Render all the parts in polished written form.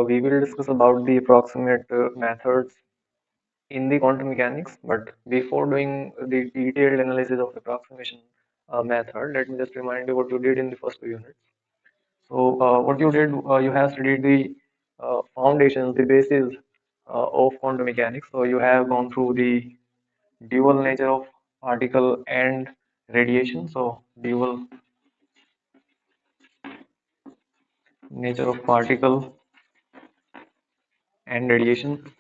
we will discuss about the approximate methods in the quantum mechanics. But before doing the detailed analysis of approximation method, let me just remind you what you did in the first 2 units. So, what you did, you have studied the foundations, the basis of quantum mechanics. So, you have gone through the dual nature of particle and radiation. So, dual nature of particle and radiation,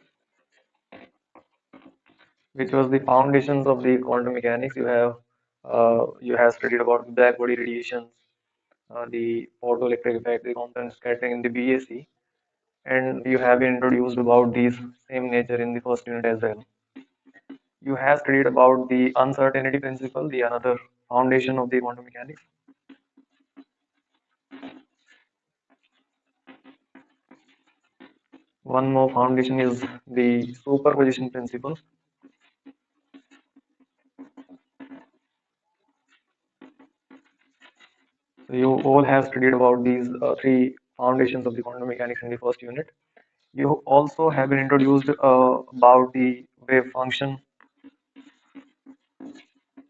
which was the foundations of the quantum mechanics. You have studied about black body radiations, the photoelectric effect, the Compton scattering in the BAC, and you have been introduced about these same nature in the first unit as well. You have studied about the uncertainty principle, the another foundation of the quantum mechanics. One more foundation is the superposition principle. So you all have studied about these three foundations of the quantum mechanics in the first unit. You also have been introduced about the wave function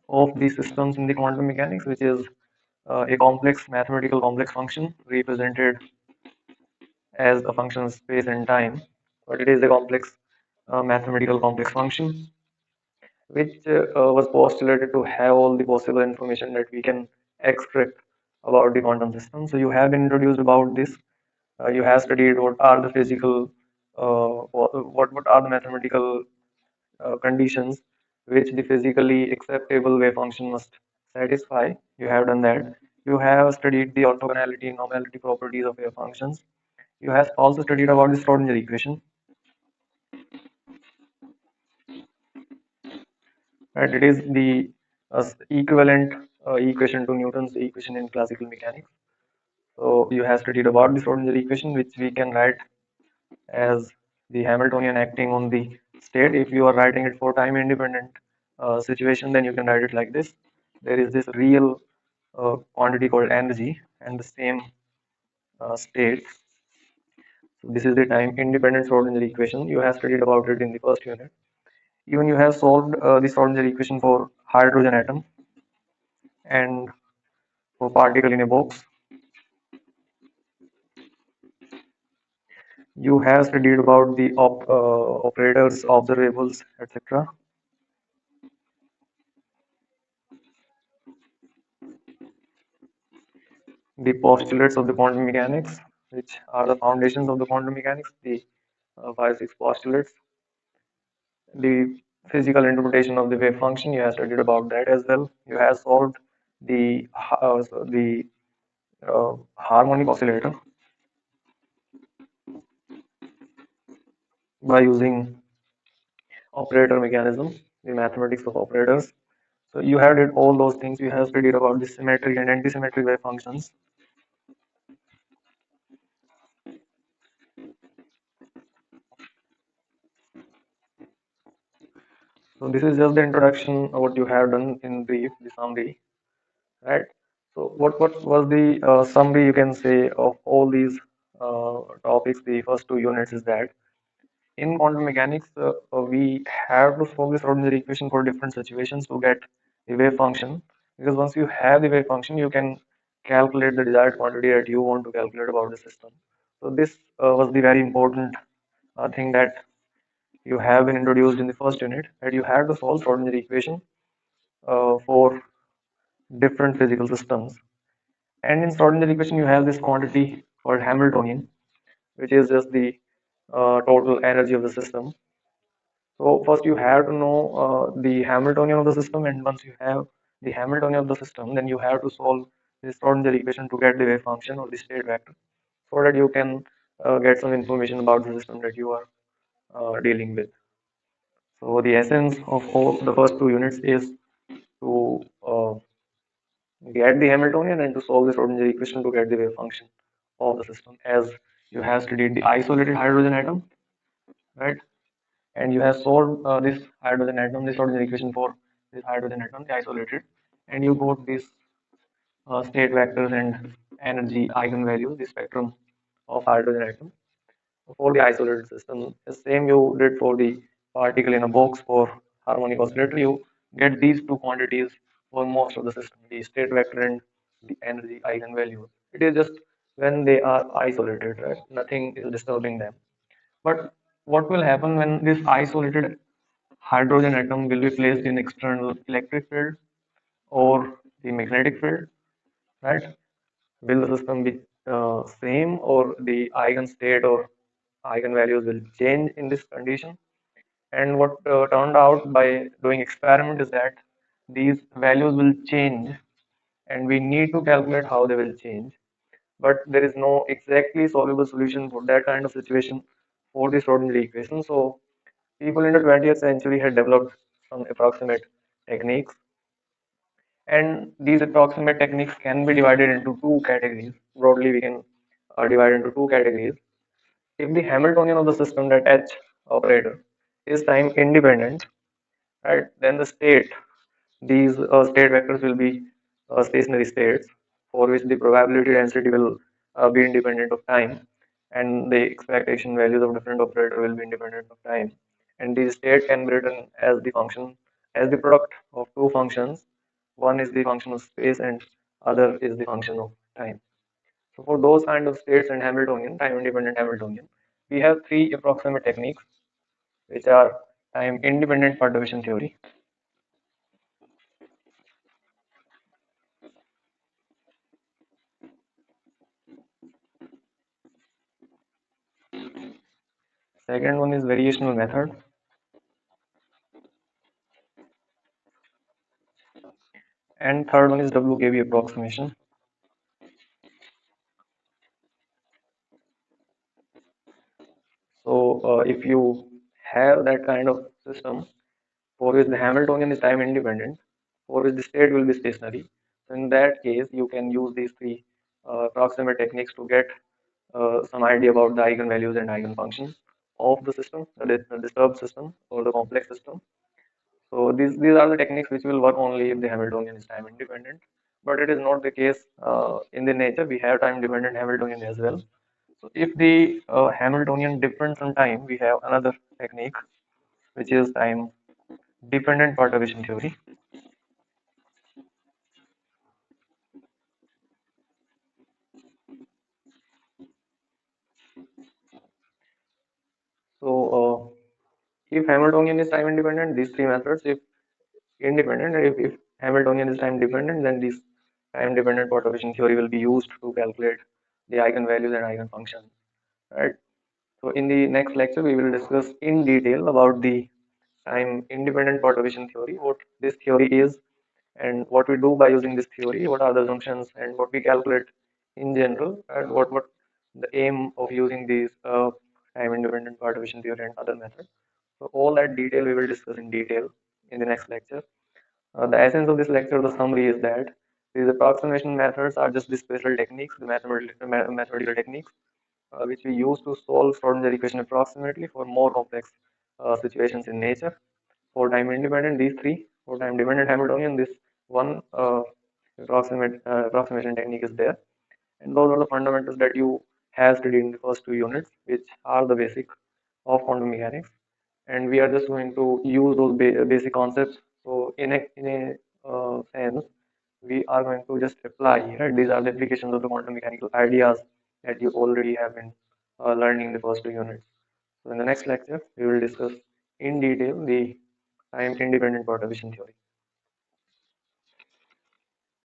of the systems in the quantum mechanics, which is a complex mathematical complex function represented as a function of space and time, but it is a complex mathematical complex function which was postulated to have all the possible information that we can extract about the quantum system. So you have been introduced about this. You have studied what are the physical, what are the mathematical conditions which the physically acceptable wave function must satisfy. You have done that. You have studied the orthogonality and normality properties of wave functions. You have also studied about the Schrodinger equation. Right? It is the equivalent equation to Newton's equation in classical mechanics. So you have studied about the Schrodinger equation, which we can write as the Hamiltonian acting on the state. If you are writing it for time independent situation, then you can write it like this. There is this real quantity called energy and the same state. So this is the time independent Schrodinger equation. You have studied about it in the first unit. Even you have solved the Schrodinger equation for hydrogen atom and for particle in a box. You have studied about the operators, observables, etc. The postulates of the quantum mechanics, which are the foundations of the quantum mechanics, the 5 6 postulates, the physical interpretation of the wave function. You have studied about that as well. You have solved the harmonic oscillator by using operator mechanism, the mathematics of operators. So you have did all those things. You have studied about the symmetric and antisymmetric wave functions. So this is just the introduction of what you have done in brief, the summary, right? So what was the summary you can say of all these topics? The first 2 units is that in quantum mechanics we have to solve this Schrodinger equation for different situations to get the wave function. Because once you have the wave function, you can calculate the desired quantity that you want to calculate about the system. So this was the very important thing that you have been introduced in the first unit, that you have to solve Schrodinger equation for different physical systems. And in Schrodinger equation, you have this quantity called Hamiltonian, which is just the total energy of the system. So first you have to know the Hamiltonian of the system, and once you have the Hamiltonian of the system, then you have to solve the Schrodinger equation to get the wave function or the state vector, so that you can get some information about the system that you are dealing with. So the essence of all the first 2 units is to get the Hamiltonian and to solve the Schrodinger equation to get the wave function of the system. As you have studied the isolated hydrogen atom, right? And you have solved this hydrogen atom, this Schrodinger equation for this hydrogen atom, the isolated, and you got these state vectors and energy eigenvalues, the spectrum of hydrogen atom. for the isolated system. The same you did for the particle in a box for harmonic oscillator. You get these two quantities for most of the system, the state vector and the energy eigenvalue. It is just when they are isolated, right? Nothing is disturbing them. But what will happen when this isolated hydrogen atom will be placed in external electric field or the magnetic field, right? Will the system be same, or the eigenstate or eigenvalues will change in this condition? And what turned out by doing experiment is that these values will change, and we need to calculate how they will change. But there is no exactly solvable solution for that kind of situation for the Schrodinger equation. So people in the 20th century had developed some approximate techniques, and these approximate techniques can be divided into two categories. Broadly, we can divide into two categories. If the Hamiltonian of the system, that H operator, is time independent, right, then the state, these state vectors will be stationary states for which the probability density will be independent of time, and the expectation values of different operator will be independent of time. And the state can be written as the function, as the product of two functions. One is the function of space and other is the function of time. So for those kind of states and Hamiltonian, time independent Hamiltonian, we have three approximate techniques which are time independent perturbation theory. Second one is variational method, and third one is WKB approximation. So if you have that kind of system for which the Hamiltonian is time independent, for which the state will be stationary, so in that case you can use these three approximate techniques to get some idea about the eigenvalues and eigenfunctions of the system, the disturbed system or the complex system. So these are the techniques which will work only if the Hamiltonian is time independent, but it is not the case in the nature. We have time dependent Hamiltonian as well. So if the Hamiltonian depends on time, we have another technique which is time dependent perturbation theory. So if Hamiltonian is time independent, these three methods. If independent, if Hamiltonian is time dependent, then this time dependent perturbation theory will be used to calculate the eigenvalues and eigenfunctions. Right. So in the next lecture, we will discuss in detail about the time independent perturbation theory, what this theory is, and what we do by using this theory, what are the assumptions, and what we calculate in general, and what the aim of using these time independent perturbation theory and other methods. So all that detail we will discuss in detail in the next lecture. The essence of this lecture, the summary is that these approximation methods are just the special techniques, the mathematical techniques which we use to solve Schrodinger equation approximately for more complex situations in nature. For time independent, these three. For time dependent Hamiltonian, this one approximation technique is there. And those are the fundamentals that you have studied in the first two units, which are the basic of quantum mechanics. And we are just going to use those basic concepts. So in a sense, we are going to just apply, right? These are the applications of the quantum mechanical ideas that you already have been learning in the first two units. So in the next lecture, we will discuss in detail the time independent perturbation theory.